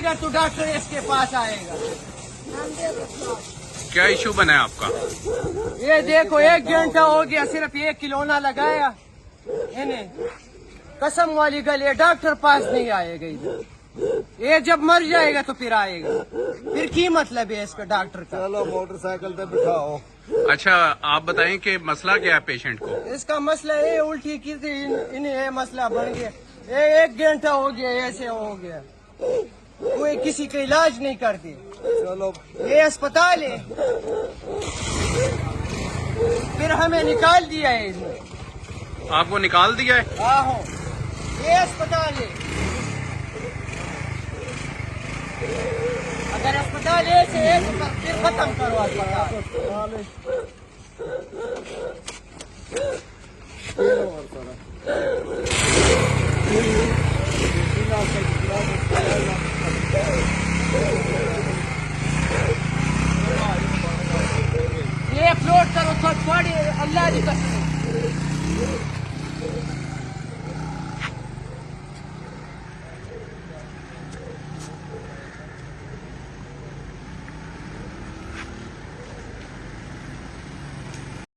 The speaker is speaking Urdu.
گا تو ڈاکٹر اس کے پاس آئے گا. کیا ایشو بنا ہے آپ کا؟ یہ دیکھو 1 گھنٹہ ہو گیا صرف 1 کھلونا لگایا انہیں. قسم والی گل ڈاکٹر پاس نہیں آئے گا ادھر. یہ جب مر جائے گا تو پھر آئے گا. پھر کی مطلب ہے اس کا ڈاکٹر کا؟ چلو موٹر سائیکل پہ بٹھاؤ. اچھا آپ بتائیں کہ مسئلہ کیا ہے پیشنٹ کو؟ اس کا مسئلہ یہ الٹی کی تھی انہیں یہ مسئلہ بن گیا. یہ 1 گھنٹہ ہو گیا ایسے ہو گیا. کوئی کسی کا علاج نہیں کرتی. چلو یہ اسپتال ہے پھر ہمیں نکال دیا ہے اس نے. آپ کو نکال دیا ہے؟ آہو یہ اسپتال ہے. اگر اسپتال ایسے ہے تو پھر ختم کرو اسپتال. یہ اپلوڈ کرو تھوڑی اللہ کی قسم.